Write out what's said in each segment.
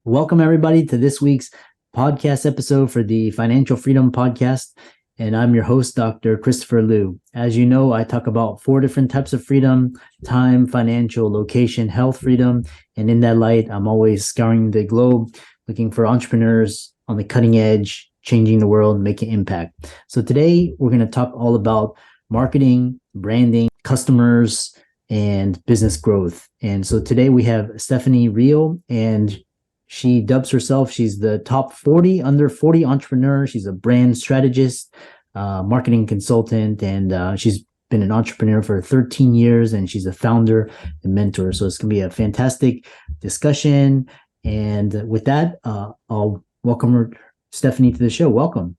Welcome, everybody, to this week's podcast episode for the Financial Freedom Podcast. And I'm your host, Dr. Christopher Liu. As you know, I talk about 4 different types of freedom: time, financial, location, health freedom. And in that light, I'm always scouring the globe, looking for entrepreneurs on the cutting edge, changing the world, making impact. So today, we're going to talk all about marketing, branding, customers, and business growth. And so today we have Stephanie Riel, and she dubs herself, she's the top 40 under 40 entrepreneur. She's a brand strategist, marketing consultant, and she's been an entrepreneur for 13 years, and she's a founder and mentor. So it's going to be a fantastic discussion. And with that, I'll welcome her, Stephanie, to the show. Welcome.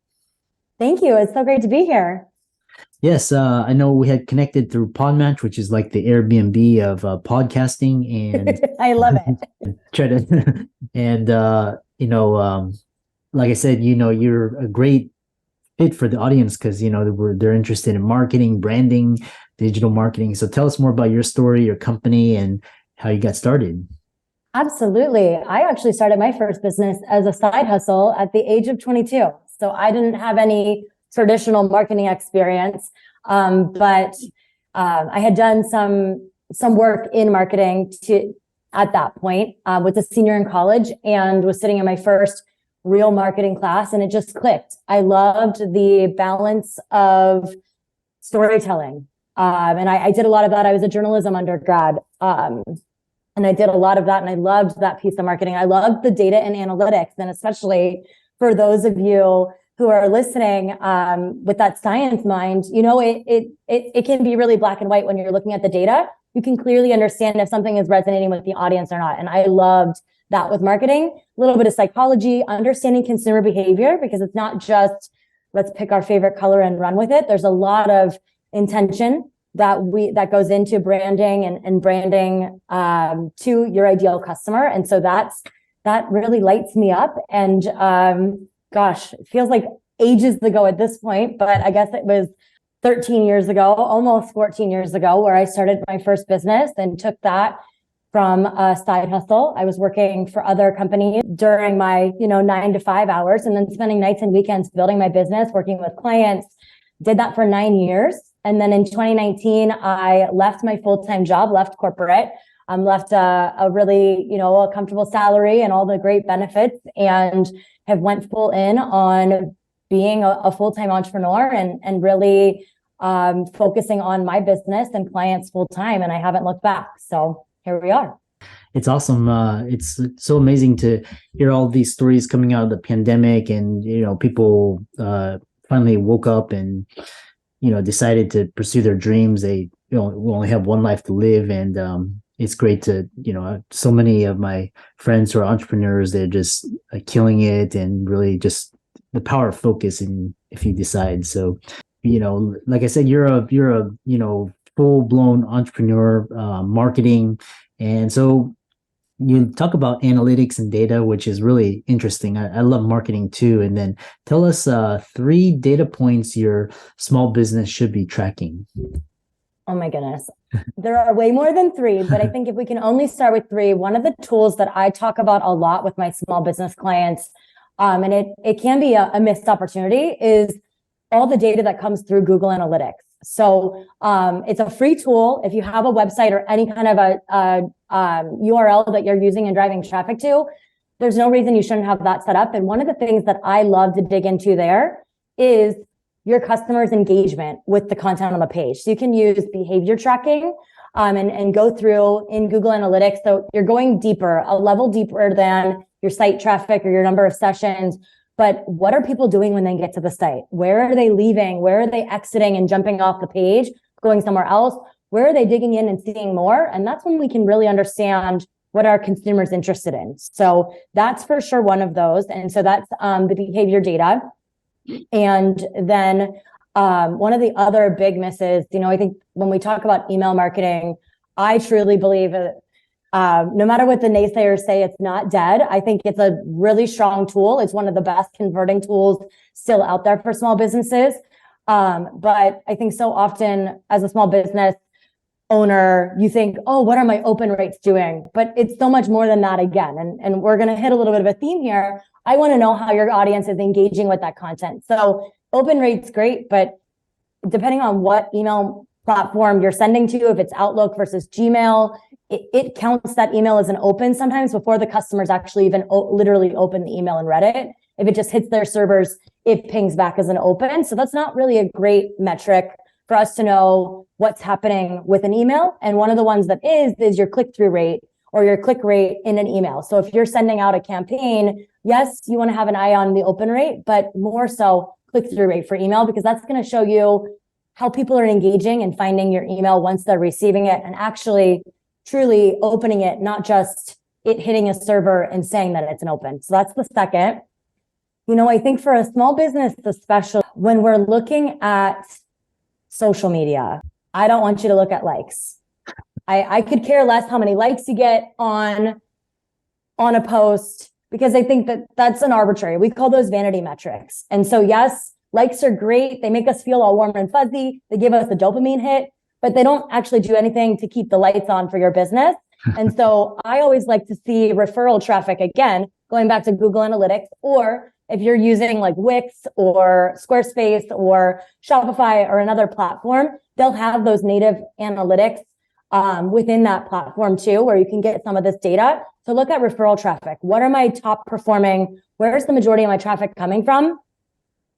Thank you. It's so great to be here. Yes, I know we had connected through Podmatch, which is like the Airbnb of podcasting, and I love it. Try to, and like I said, you're a great fit for the audience because they're interested in marketing, branding, digital marketing. So tell us more about your story, your company, and how you got started. Absolutely. I actually started my first business as a side hustle at the age of 22. So I didn't have any traditional marketing experience, but I had done some work in marketing at that point, was a senior in college and was sitting in my first real marketing class, and it just clicked. I loved the balance of storytelling. And I did a lot of that. I was a journalism undergrad. And I did a lot of that, and I loved that piece of marketing. I loved the data and analytics, and especially for those of you who are listening with that science mind, it can be really black and white when you're looking at the data. You can clearly understand if something is resonating with the audience or not. And I loved that with marketing, a little bit of psychology, understanding consumer behavior, because it's not just let's pick our favorite color and run with it. There's a lot of intention that goes into branding and branding to your ideal customer. And so that really lights me up. And gosh, it feels like ages ago at this point, but I guess it was 13 years ago, almost 14 years ago, where I started my first business and took that from a side hustle. I was working for other companies during my 9 to 5 hours, and then spending nights and weekends building my business, working with clients. Did that for 9 years. And then in 2019, I left my full-time job, left corporate, left a really, a comfortable salary and all the great benefits, and have went full in on being a full-time entrepreneur and really focusing on my business and clients full-time. And I haven't looked back. So here we are. It's awesome. It's so amazing to hear all these stories coming out of the pandemic, and, people finally woke up and, decided to pursue their dreams. They will only have one life to live. And it's great to, so many of my friends who are entrepreneurs, they're just killing it, and really just the power of focus. And if you decide, so, like I said, you're a full blown entrepreneur, marketing. And so you talk about analytics and data, which is really interesting. I love marketing too. And then tell us 3 data points your small business should be tracking. Oh my goodness. There are way more than 3, but I think if we can only start with 3, one of the tools that I talk about a lot with my small business clients, and it can be a missed opportunity, is all the data that comes through Google Analytics. So it's a free tool. If you have a website or any kind of a URL that you're using and driving traffic to, there's no reason you shouldn't have that set up. And one of the things that I love to dig into there is your customers' engagement with the content on the page. So you can use behavior tracking and go through in Google Analytics. So you're going deeper, a level deeper than your site traffic or your number of sessions. But what are people doing when they get to the site? Where are they leaving? Where are they exiting and jumping off the page, going somewhere else? Where are they digging in and seeing more? And that's when we can really understand what our consumers interested in. So that's for sure one of those. And so that's the behavior data. And then one of the other big misses, I think when we talk about email marketing, I truly believe that no matter what the naysayers say, it's not dead. I think it's a really strong tool. It's one of the best converting tools still out there for small businesses. But I think so often as a small business, owner, you think, oh, what are my open rates doing? But it's so much more than that again. And we're going to hit a little bit of a theme here. I want to know how your audience is engaging with that content. So open rates, great, but depending on what email platform you're sending to, if it's Outlook versus Gmail, it counts that email as an open sometimes before the customers actually even literally open the email and read it. If it just hits their servers, it pings back as an open. So that's not really a great metric for us to know what's happening with an email. And one of the ones that is your click-through rate or your click rate in an email. So if you're sending out a campaign, yes, you want to have an eye on the open rate, but more so click-through rate for email, because that's going to show you how people are engaging and finding your email once they're receiving it and actually truly opening it, not just it hitting a server and saying that it's an open. So that's the second. I think for a small business, especially when we're looking at social media, I don't want you to look at likes. I could care less how many likes you get on a post, because I think that that's an arbitrary. We call those vanity metrics. And so yes, likes are great. They make us feel all warm and fuzzy. They give us a dopamine hit, but they don't actually do anything to keep the lights on for your business. And so I always like to see referral traffic, again, going back to Google Analytics, or if you're using like Wix or Squarespace or Shopify or another platform, they'll have those native analytics within that platform too, where you can get some of this data. So look at referral traffic. What are my top performing? Where's the majority of my traffic coming from?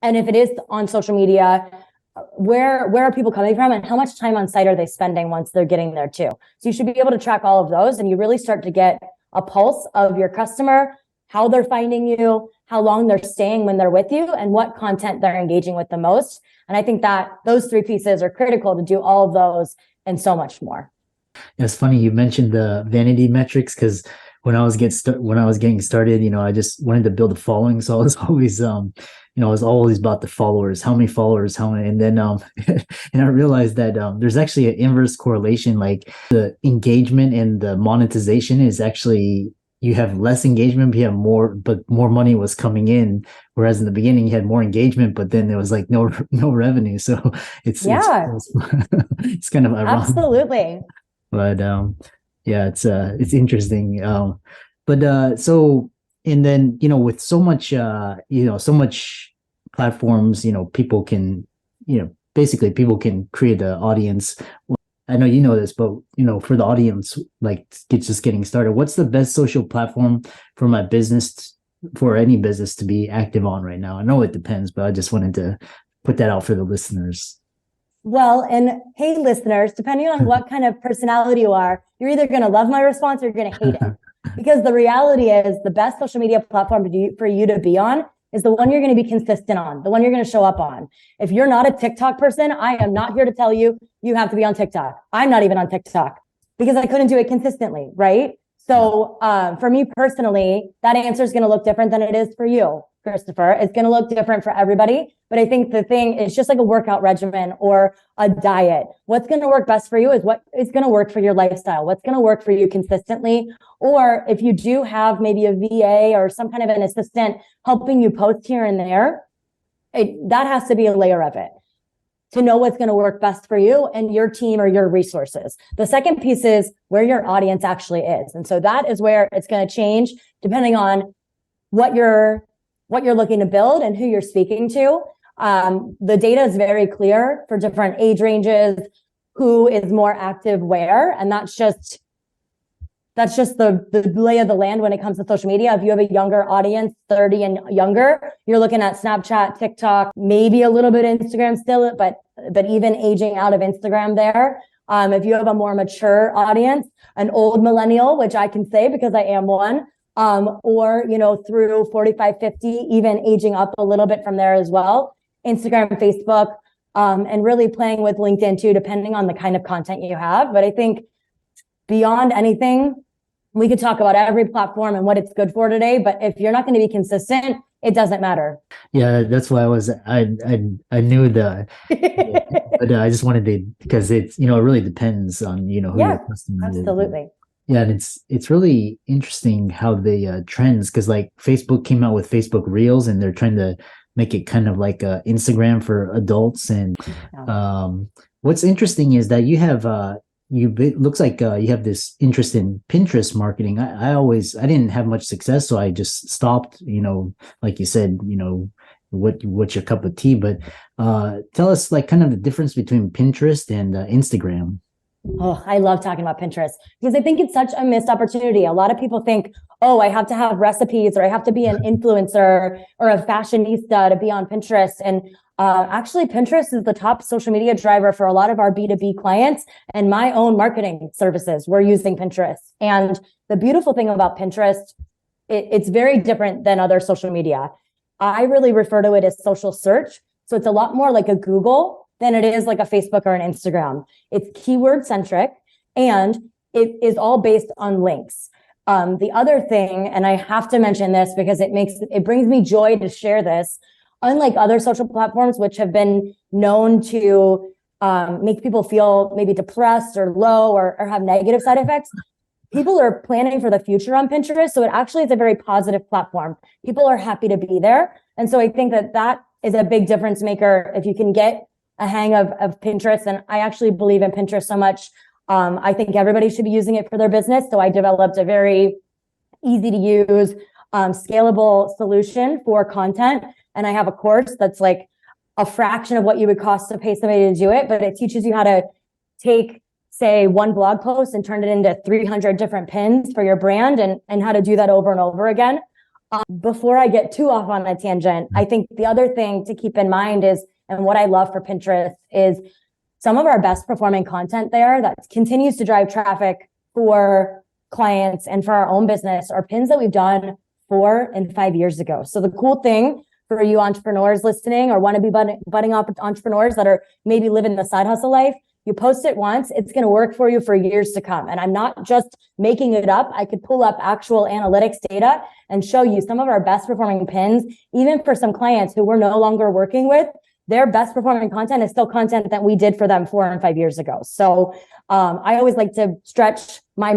And if it is on social media, where are people coming from and how much time on site are they spending once they're getting there too? So you should be able to track all of those, and you really start to get a pulse of your customer, how they're finding you, how long they're staying when they're with you, and what content they're engaging with the most. And I think that those three pieces are critical to do all of those and so much more. It's funny you mentioned the vanity metrics, because when I was getting started, I just wanted to build a following. So I was always, I was always about the followers, how many followers, how many, and then, and I realized that there's actually an inverse correlation, like the engagement and the monetization is actually, you have less engagement, but you have more, but more money was coming in. Whereas in the beginning you had more engagement, but then there was like no revenue. So it's it's kind of ironic. Absolutely. But yeah, it's interesting. So, and then, with so much, so much platforms, people can, basically people can create an audience. I know you know this, but for the audience, like it's just getting started, what's the best social platform for my business, for any business to be active on right now? I know it depends, but I just wanted to put that out for the listeners. Well, and hey, listeners, depending on what kind of personality you are, you're either going to love my response or you're going to hate it. Because the reality is the best social media platform for you to be on is the one you're going to be consistent on, the one you're going to show up on. If you're not a TikTok person, I am not here to tell you you have to be on TikTok. I'm not even on TikTok because I couldn't do it consistently, right? So for me personally, that answer is going to look different than it is for you, Christopher. It's going to look different for everybody. But I think the thing is just like a workout regimen or a diet. What's going to work best for you is what is going to work for your lifestyle. What's going to work for you consistently. Or if you do have maybe a VA or some kind of an assistant helping you post here and there, that has to be a layer of it to know what's going to work best for you and your team or your resources. The second piece is where your audience actually is. And so that is where it's going to change depending on what you're looking to build and who you're speaking to. The data is very clear for different age ranges, who is more active where, and that's just the lay of the land when it comes to social media. If you have a younger audience, 30 and younger, you're looking at Snapchat, TikTok, maybe a little bit Instagram still, but even aging out of Instagram there. If you have a more mature audience, an old millennial, which I can say because I am one, or, through 45, 50, even aging up a little bit from there as well. Instagram, Facebook, and really playing with LinkedIn too, depending on the kind of content you have. But I think beyond anything, we could talk about every platform and what it's good for today. But if you're not going to be consistent, it doesn't matter. Yeah, that's why I knew but I just wanted to, because it's, it really depends on, who your customer is. Absolutely. Yeah, and it's really interesting how the trends, because like Facebook came out with Facebook Reels, and they're trying to make it kind of like Instagram for adults. And what's interesting is that you have looks like you have this interest in Pinterest marketing. I didn't have much success, so I just stopped. Like you said, what's your cup of tea? But tell us like kind of the difference between Pinterest and Instagram. Oh, I love talking about Pinterest because I think it's such a missed opportunity. A lot of people think, oh, I have to have recipes or I have to be an influencer or a fashionista to be on Pinterest. And actually, Pinterest is the top social media driver for a lot of our B2B clients and my own marketing services. We're using Pinterest. And the beautiful thing about Pinterest, it's very different than other social media. I really refer to it as social search. So it's a lot more like a Google than it is like a Facebook or an Instagram. It's keyword centric and it is all based on links. The other thing, and I have to mention this because it brings me joy to share this, unlike other social platforms, which have been known to make people feel maybe depressed or low or have negative side effects, people are planning for the future on Pinterest. So it actually is a very positive platform. People are happy to be there. And so I think that is a big difference maker if you can get a hang of Pinterest. And I actually believe in Pinterest so much. I think everybody should be using it for their business. So I developed a very easy to use, scalable solution for content. And I have a course that's like a fraction of what you would cost to pay somebody to do it, but it teaches you how to take, say, one blog post and turn it into 300 different pins for your brand and how to do that over and over again. Before I get too off on a tangent, I think the other thing to keep in mind is, and what I love for Pinterest is some of our best performing content there that continues to drive traffic for clients and for our own business are pins that we've done 4 and 5 years ago. So the cool thing for you entrepreneurs listening or want to be budding entrepreneurs that are maybe living the side hustle life, you post it once, it's going to work for you for years to come. And I'm not just making it up. I could pull up actual analytics data and show you some of our best performing pins, even for some clients who we're no longer working with. Their best performing content is still content that we did for them 4 and 5 years ago. So I always like to stretch my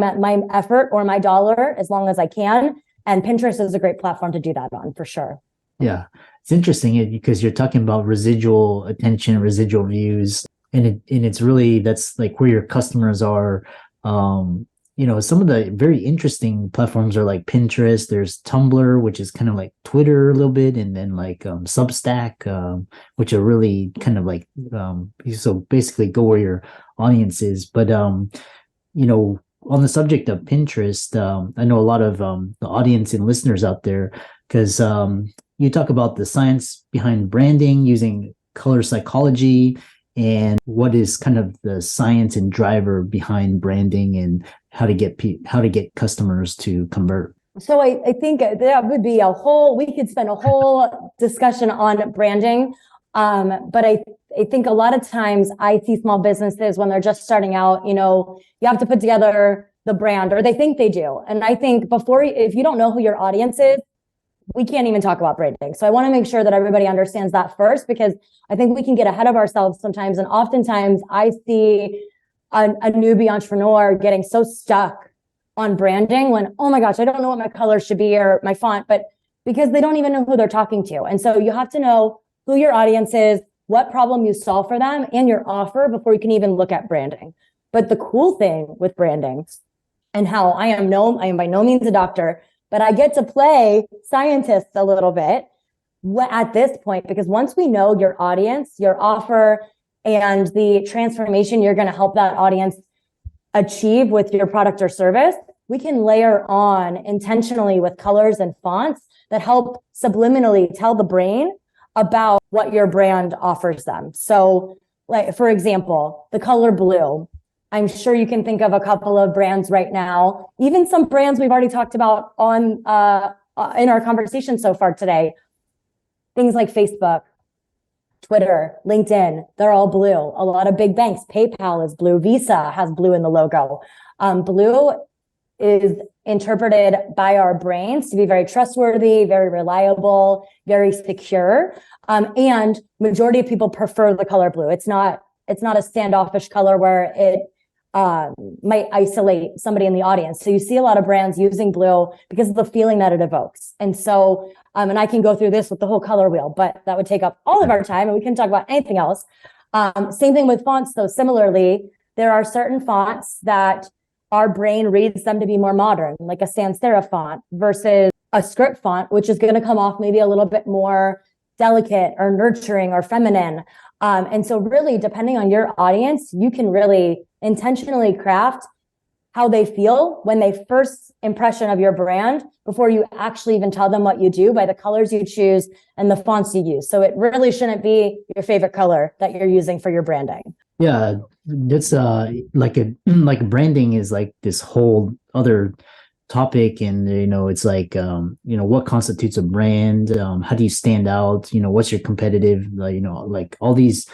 effort or my dollar as long as I can. And Pinterest is a great platform to do that on for sure. Yeah, it's interesting because you're talking about residual attention, residual views, and it's really, that's like where your customers are. Some of the very interesting platforms are like Pinterest. There's Tumblr, which is kind of like Twitter a little bit, and then like Substack, which are really kind of like so basically go where your audience is. But on the subject of Pinterest, I know a lot of the audience and listeners out there, because you talk about the science behind branding using color psychology, and what is kind of the science and driver behind branding and how to get customers to convert. So I think that would be we could spend a whole discussion on branding. But I think a lot of times I see small businesses when they're just starting out, you have to put together the brand, or they think they do. And I think if you don't know who your audience is, we can't even talk about branding. So I want to make sure that everybody understands that first, because I think we can get ahead of ourselves sometimes. And oftentimes I see a newbie entrepreneur getting so stuck on branding when, oh my gosh, I don't know what my color should be or my font, but because they don't even know who they're talking to. And so you have to know who your audience is, what problem you solve for them, and your offer before you can even look at branding. But the cool thing with branding, and how I am by no means a doctor, but I get to play scientist a little bit at this point, because once we know your audience, your offer, and the transformation you're going to help that audience achieve with your product or service, we can layer on intentionally with colors and fonts that help subliminally tell the brain about what your brand offers them. So, like, for example, the color blue. I'm sure you can think of a couple of brands right now, even some brands we've already talked about in our conversation so far today. Things like Facebook, Twitter, LinkedIn, they're all blue. A lot of big banks, PayPal is blue, Visa has blue in the logo. Blue is interpreted by our brains to be very trustworthy, very reliable, very secure. And majority of people prefer the color blue. It's not a standoffish color where it might isolate somebody in the audience. So you see a lot of brands using blue because of the feeling that it evokes. And so, and I can go through this with the whole color wheel, but that would take up all of our time and we can talk about anything else. Same thing with fonts, though. Similarly, there are certain fonts that our brain reads them to be more modern, like a sans serif font versus a script font, which is going to come off maybe a little bit more delicate or nurturing or feminine. And so really, depending on your audience, you can really intentionally craft how they feel when they first impression of your brand before you actually even tell them what you do by the colors you choose and the fonts you use. So it really shouldn't be your favorite color that you're using for your branding. Yeah, that's like branding is like this whole other topic, and it's like what constitutes a brand, how do you stand out, what's your competitive, like all these,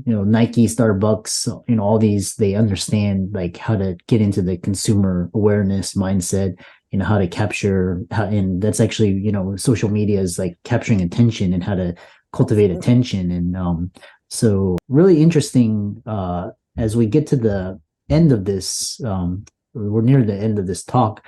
Nike, Starbucks, all these, they understand like how to get into the consumer awareness mindset, how to capture and that's actually, social media is like capturing attention and how to cultivate attention. And so really interesting, as we get to the end of this, we're near the end of this talk.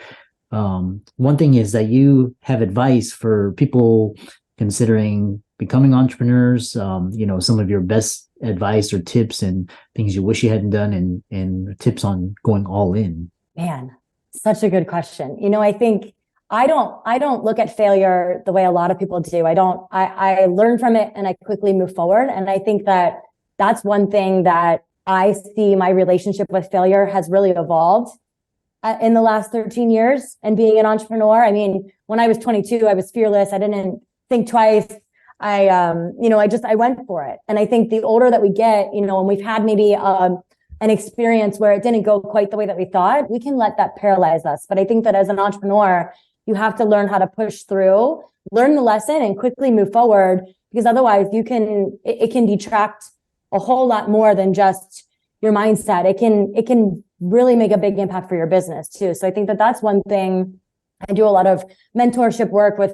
One thing is that you have advice for people considering becoming entrepreneurs, some of your best advice or tips and things you wish you hadn't done, and tips on going all in. Man, such a good question. I think I don't look at failure the way a lot of people do. I learn from it and I quickly move forward. And I think that that's one thing that I see my relationship with failure has really evolved in the last 13 years and being an entrepreneur. I mean, when I was 22, I was fearless. I didn't think twice. I went for it. And I think the older that we get, when we've had maybe an experience where it didn't go quite the way that we thought, we can let that paralyze us. But I think that as an entrepreneur, you have to learn how to push through, learn the lesson and quickly move forward, because otherwise it can detract a whole lot more than just your mindset. It can really make a big impact for your business too. So I think that that's one thing. I do a lot of mentorship work with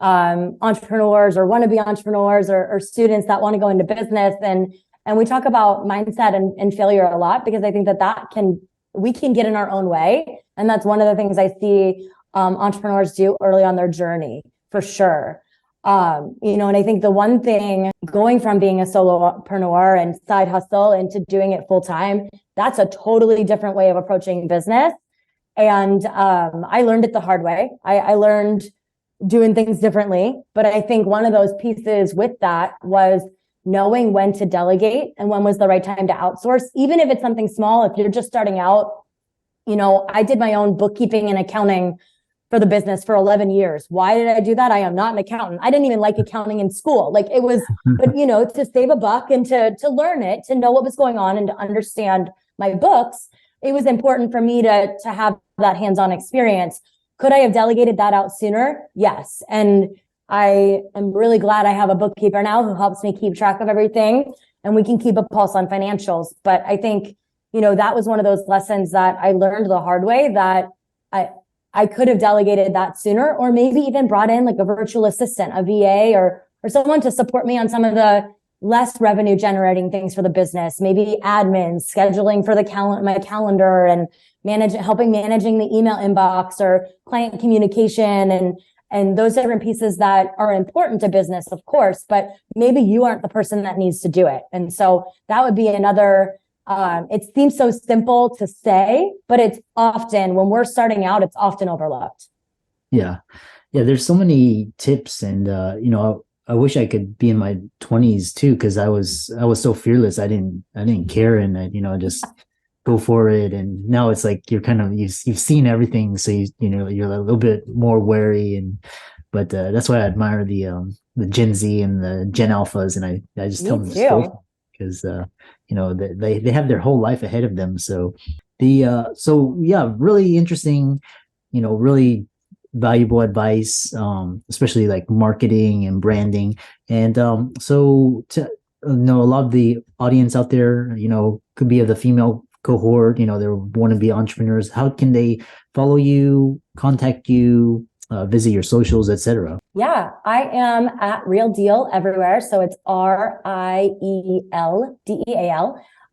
entrepreneurs or wannabe entrepreneurs or students that want to go into business. And we talk about mindset and failure a lot, because I think that we can get in our own way. And that's one of the things I see entrepreneurs do early on their journey, for sure. And I think the one thing, going from being a solopreneur and side hustle into doing it full time, that's a totally different way of approaching business. And I learned it the hard way. I learned doing things differently. But I think one of those pieces with that was knowing when to delegate and when was the right time to outsource, even if it's something small. If you're just starting out, I did my own bookkeeping and accounting for the business for 11 years. Why did I do that? I am not an accountant. I didn't even like accounting in school. Like it was, but to save a buck and to learn it, to know what was going on and to understand my books, it was important for me to have that hands-on experience. Could I have delegated that out sooner? Yes. And I am really glad I have a bookkeeper now who helps me keep track of everything, and we can keep a pulse on financials. But I think, that was one of those lessons that I learned the hard way, that I could have delegated that sooner, or maybe even brought in like a virtual assistant, a VA, or someone to support me on some of the less revenue generating things for the business, maybe admin, scheduling for my calendar, and helping managing the email inbox or client communication and those different pieces that are important to business, of course, but maybe you aren't the person that needs to do it. And so that would be another, it seems so simple to say, but it's often, when we're starting out, it's often overlooked. Yeah. There's so many tips, and, I wish I could be in my 20s too, because I was so fearless. I didn't care, and I just go for it. And now it's like you've seen everything, so you're a little bit more wary. But that's why I admire the Gen Z and the Gen Alphas, and I just tell them the story, because they have their whole life ahead of them. So really interesting, really valuable advice, especially like marketing and branding. And so to a lot of the audience out there, could be of the female cohort, they want to be entrepreneurs. How can they follow you, contact you, visit your socials, etc.? Yeah, I am at Real Deal everywhere. So it's RIELDEAL.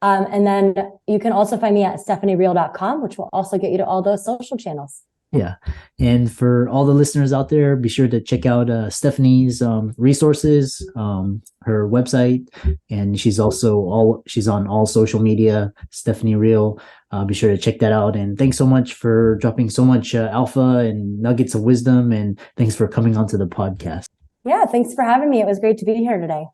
And then you can also find me at stephanieriel.com, which will also get you to all those social channels. Yeah. And for all the listeners out there, be sure to check out Stephanie's resources, her website, and she's on all social media, Stephanie Riel. Be sure to check that out. And thanks so much for dropping so much alpha and nuggets of wisdom. And thanks for coming onto the podcast. Yeah, thanks for having me. It was great to be here today.